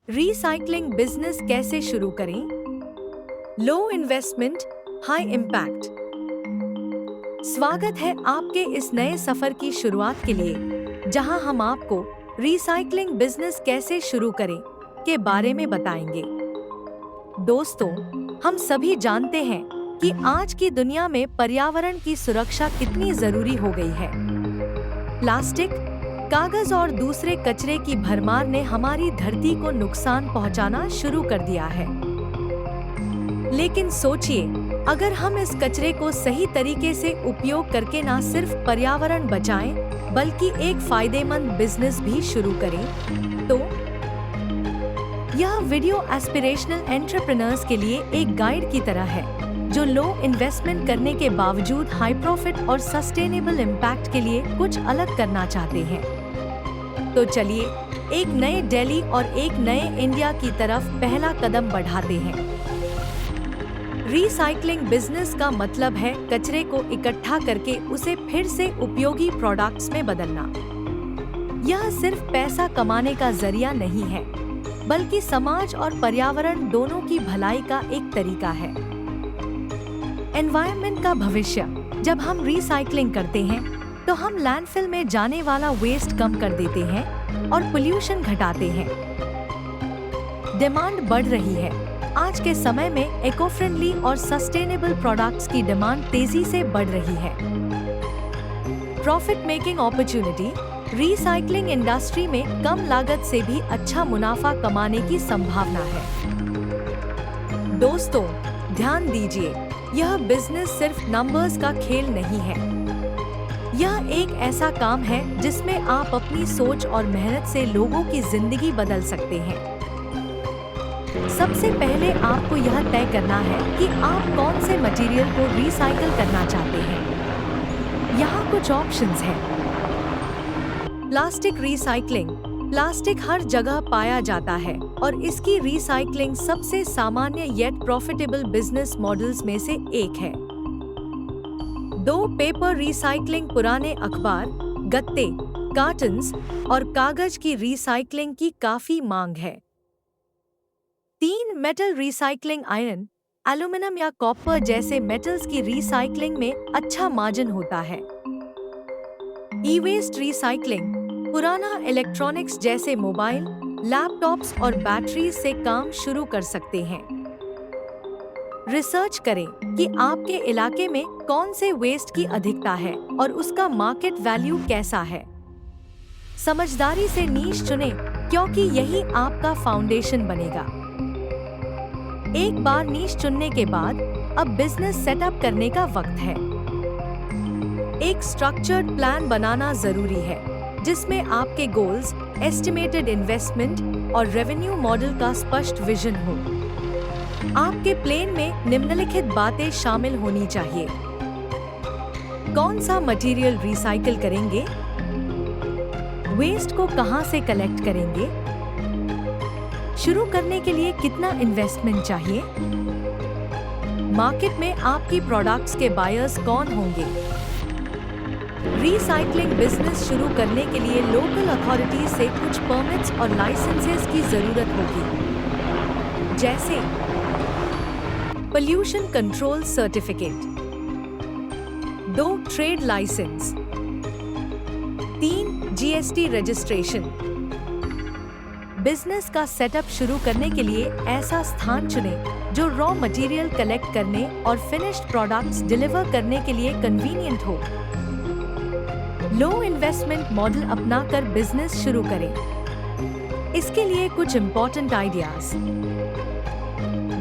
Recycling business कैसे शुरू करें? लो इन्वेस्टमेंट, हाई इम्पैक्ट। स्वागत है आपके इस नए सफर की शुरुआत के लिए, जहां हम आपको रीसाइक्लिंग बिजनेस कैसे शुरू करें के बारे में बताएंगे। दोस्तों, हम सभी जानते हैं कि आज की दुनिया में पर्यावरण की सुरक्षा कितनी जरूरी हो गई है। प्लास्टिक, कागज और दूसरे कचरे की भरमार ने हमारी धरती को नुकसान पहुंचाना शुरू कर दिया है। लेकिन सोचिए, अगर हम इस कचरे को सही तरीके से उपयोग करके न सिर्फ पर्यावरण बचाएं, बल्कि एक फायदेमंद बिजनेस भी शुरू करें, तो यह वीडियो एस्पिरेशनल एंटरप्रेन्योर्स के लिए एक गाइड की तरह है, जो लो इन्वेस्टमेंट करने के बावजूद हाई प्रॉफिट और सस्टेनेबल इम्पैक्ट के लिए कुछ अलग करना चाहते हैं। तो चलिए एक नए दिल्ली और एक नए इंडिया की तरफ पहला कदम बढ़ाते हैं। रीसाइक्लिंग बिजनेस का मतलब है कचरे को इकट्ठा करके उसे फिर से उपयोगी प्रोडक्ट्स में बदलना। यह सिर्फ पैसा कमाने का जरिया नहीं है, बल्कि समाज और पर्यावरण दोनों की भलाई का एक तरीका है। एनवायरनमेंट का भविष्य। जब हम रीसाइक्लिंग करते हैं तो हम लैंडफिल में जाने वाला वेस्ट कम कर देते हैं और पोल्यूशन घटाते हैं। डिमांड बढ़ रही है। आज के समय में इको फ्रेंडली और सस्टेनेबल प्रोडक्ट्स की डिमांड तेजी से बढ़ रही है। Profit making opportunity. Recycling industry में कम लागत से भी अच्छा मुनाफा कमाने की संभावना है। दोस्तों, ध्यान दीजिए, यह बिजनेस सिर्फ नंबर्स का खेल नहीं है। यह एक ऐसा काम है जिसमें आप अपनी सोच और मेहनत से लोगों की जिंदगी बदल सकते हैं। सबसे पहले आपको यह तय करना है कि आप कौन से मटेरियल को रिसाइकिल करना चाहते हैं। यहाँ कुछ ऑप्शंस हैं। Plastic recycling. प्लास्टिक हर जगह पाया जाता है और इसकी रिसाइक्लिंग सबसे सामान्य येट प्रॉफिटेबल बिजनेस मॉडल्स में से एक है। 2. Paper recycling. पुराने अखबार, गत्ते, कार्टन्स और कागज की रिसाइक्लिंग की काफी मांग है। 3. Metal recycling. आयरन, एल्यूमिनियम या कॉपर जैसे मेटल्स की रिसाइक्लिंग में अच्छा मार्जिन होता है। ई वेस्ट रिसाइक्लिंग। पुराना इलेक्ट्रॉनिक्स जैसे मोबाइल, लैपटॉप्स और बैटरीज से काम शुरू कर सकते हैं। रिसर्च करें कि आपके इलाके में कौन से वेस्ट की अधिकता है और उसका मार्केट वैल्यू कैसा है। समझदारी से नीश चुनें, क्योंकि यही आपका फाउंडेशन बनेगा। एक बार नीश चुनने के बाद अब बिजनेस सेटअप करने का वक्त है। एक स्ट्रक्चर्ड प्लान बनाना जरूरी है, जिसमें आपके गोल्स, एस्टिमेटेड इन्वेस्टमेंट और रेवेन्यू मॉडल का स्पष्ट विजन हो। आपके प्लान में निम्नलिखित बातें शामिल होनी चाहिए। कौन सा मटेरियल रिसाइकिल करेंगे? वेस्ट को कहां से कलेक्ट करेंगे? शुरू करने के लिए कितना इन्वेस्टमेंट चाहिए? मार्केट में आपकी प्रोडक्ट्स के बायर्स कौन होंगे? रीसाइक्लिंग बिजनेस शुरू करने के लिए लोकल अथॉरिटीज से कुछ परमिट्स और लाइसेंसेस की जरूरत होगी, जैसे pollution control certificate, 2. Trade licence, 3. GST registration. Business का सेटअप शुरू करने के लिए ऐसा स्थान चुनें जो रॉ मटेरियल कलेक्ट करने और फिनिश्ड प्रोडक्ट्स डिलीवर करने के लिए कन्वीनियंट हो। लो इन्वेस्टमेंट मॉडल अपनाकर बिजनेस शुरू करें। इसके लिए कुछ इंपॉर्टेंट आइडियाज।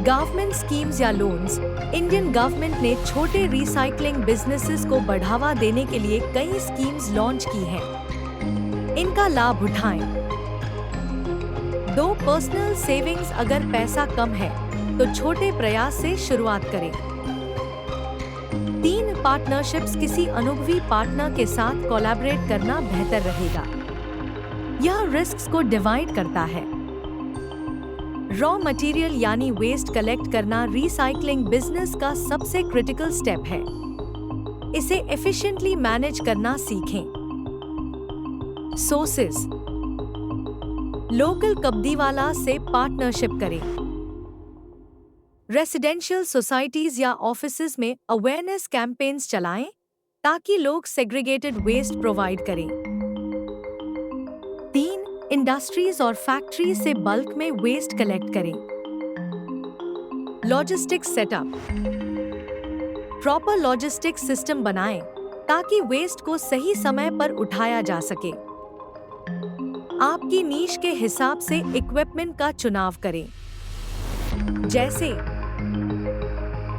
गवर्नमेंट स्कीम्स या लोन्स। इंडियन गवर्नमेंट ने छोटे रिसाइक्लिंग बिजनेसेस को बढ़ावा देने के लिए कई स्कीम्स लॉन्च की हैं। इनका लाभ उठाएं। 2. Personal savings. अगर पैसा कम है तो छोटे प्रयास से शुरुआत करें। 3. पार्टनरशिप्स। किसी अनुभवी पार्टनर के साथ कोलैबोरेट करना बेहतर रहेगा। यह रिस्क्स को डिवाइड करता है। रॉ मटेरियल यानी वेस्ट कलेक्ट करना रीसाइक्लिंग बिजनेस का सबसे क्रिटिकल स्टेप है। इसे एफिशिएंटली मैनेज करना सीखें। सोर्सेस। लोकल कब्दीवाला से पार्टनरशिप करें। रेसिडेंशियल सोसाइटीज या ऑफिसेज में अवेयरनेस कैंपेन्स चलाएं ताकि लोग सेग्रीगेटेड वेस्ट प्रोवाइड करें। 3. इंडस्ट्रीज और फैक्ट्रीज से बल्क में वेस्ट कलेक्ट करें। Logistics setup. Proper logistics system बनाएं ताकि वेस्ट को सही समय पर उठाया जा सके। आपकी नीश के हिसाब से इक्विपमेंट का चुनाव करें, जैसे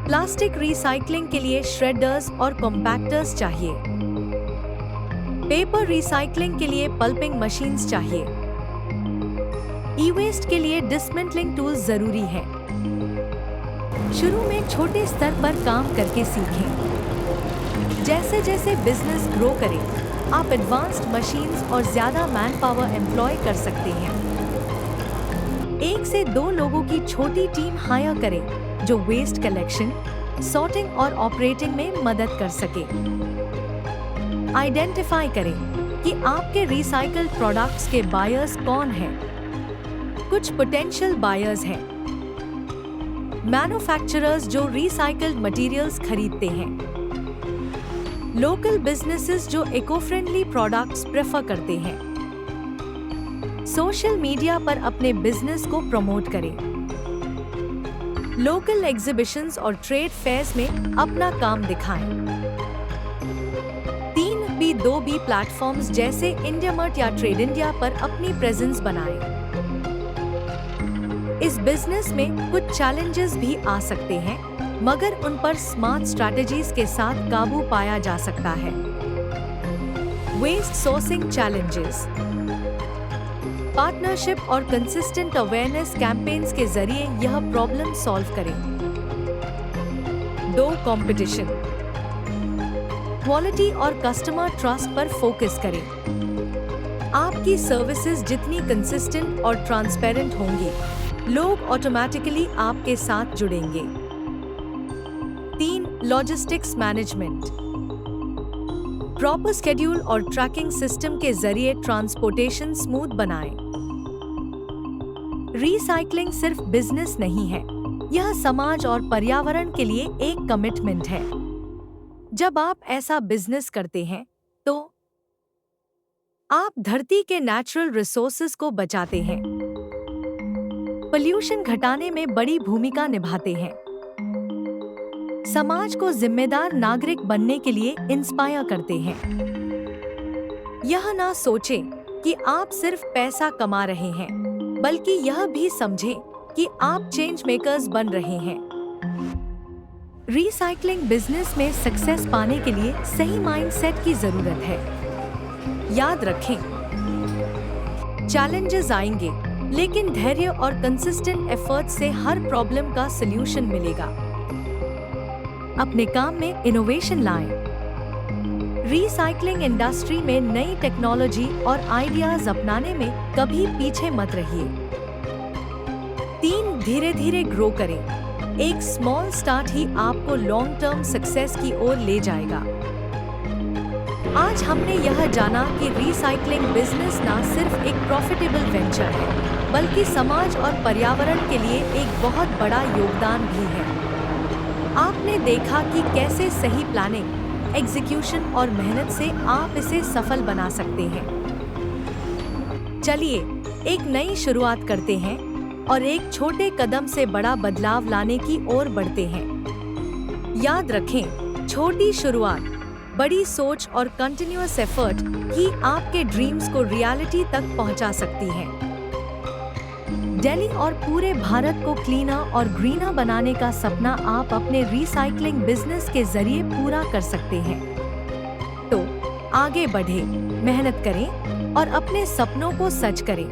प्लास्टिक रिसाइकलिंग के लिए श्रेडर्स और कॉम्पैक्टर्स चाहिए। पेपर रिसाइकलिंग के लिए पल्पिंग मशीन्स चाहिए। ई-वेस्ट के लिए डिसमेंटलिंग टूल्स जरूरी है। शुरू में छोटे स्तर पर काम करके सीखें। जैसे जैसे बिजनेस ग्रो करे, आप एडवांस्ड मशीन्स और ज्यादा मैन पावर एम्प्लॉय कर सकते हैं। 1 से 2 लोगों की छोटी टीम हायर करें जो वेस्ट कलेक्शन, सॉर्टिंग और ऑपरेटिंग में मदद कर सके। आइडेंटिफाई करें कि आपके रिसाइकल्ड प्रोडक्ट्स के बायर्स कौन हैं। कुछ पोटेंशियल बायर्स हैं मैन्युफैक्चरर्स जो रिसाइकल्ड मटेरियल्स खरीदते हैं, लोकल बिजनेसेस जो इको फ्रेंडली प्रोडक्ट्स प्रेफर करते हैं। सोशल मीडिया पर अपने बिजनेस को प्रमोट करें। लोकल एग्जीबिशंस और ट्रेड फेयर्स में अपना काम दिखाएं। 3B2B प्लेटफॉर्म्स जैसे इंडियामार्ट या ट्रेड इंडिया पर अपनी प्रेजेंस बनाएं। इस बिजनेस में कुछ चैलेंजेस भी आ सकते हैं, मगर उन पर स्मार्ट स्ट्रैटेजीज के साथ काबू पाया जा सकता है। Waste sourcing challenges. पार्टनरशिप और कंसिस्टेंट अवेयरनेस कैंपेन्स के जरिए यह प्रॉब्लम सॉल्व करें। 2. कंपटीशन। क्वालिटी और कस्टमर ट्रस्ट पर फोकस करें। आपकी सर्विसेज जितनी कंसिस्टेंट और ट्रांसपेरेंट होंगी, लोग ऑटोमेटिकली आपके साथ जुड़ेंगे। 3. Logistics management. प्रॉपर शेड्यूल और ट्रैकिंग सिस्टम के जरिए ट्रांसपोर्टेशन स्मूथ बनाएं। रिसाइकलिंग सिर्फ बिजनेस नहीं है, यह समाज और पर्यावरण के लिए एक कमिटमेंट है। जब आप ऐसा बिजनेस करते हैं, तो आप धरती के नेचुरल रिसोर्सेज को बचाते हैं, पोल्यूशन घटाने में बड़ी भूमिका निभाते हैं, समाज को जिम्मेदार नागरिक बनने के लिए इंस्पायर करते हैं। यह ना सोचें कि आप सिर्फ पैसा कमा रहे हैं, बल्कि यह भी समझें कि आप चेंज मेकर्स बन रहे हैं। रिसाइकलिंग बिजनेस में सक्सेस पाने के लिए सही माइंडसेट की जरूरत है। याद रखें, चैलेंजेस आएंगे, लेकिन धैर्य और कंसिस्टेंट एफर्ट से हर प्रॉब्लम का सलूशन मिलेगा। अपने काम में इनोवेशन लाएं। रिसाइकलिंग इंडस्ट्री में नई टेक्नोलॉजी और आइडियाज अपनाने में कभी पीछे मत रहिए। 3. धीरे धीरे ग्रो करें। एक स्मॉल स्टार्ट ही आपको लॉन्ग टर्म सक्सेस की ओर ले जाएगा। आज हमने यह जाना कि रिसाइकलिंग बिजनेस ना सिर्फ एक प्रॉफिटेबल वेंचर है, बल्कि समाज और पर्यावरण के लिए एक बहुत बड़ा योगदान भी है। आपने देखा कि कैसे सही प्लानिंग, एग्जीक्यूशन और मेहनत से आप इसे सफल बना सकते हैं। चलिए एक नई शुरुआत करते हैं और एक छोटे कदम से बड़ा बदलाव लाने की ओर बढ़ते हैं। याद रखें, छोटी शुरुआत, बड़ी सोच और कंटिन्यूअस एफर्ट ही आपके ड्रीम्स को रियलिटी तक पहुंचा सकती है। दिल्ली और पूरे भारत को क्लीनर और ग्रीनर बनाने का सपना आप अपने रिसाइकलिंग बिजनेस के जरिए पूरा कर सकते हैं। तो आगे बढ़े, मेहनत करें और अपने सपनों को सच करें।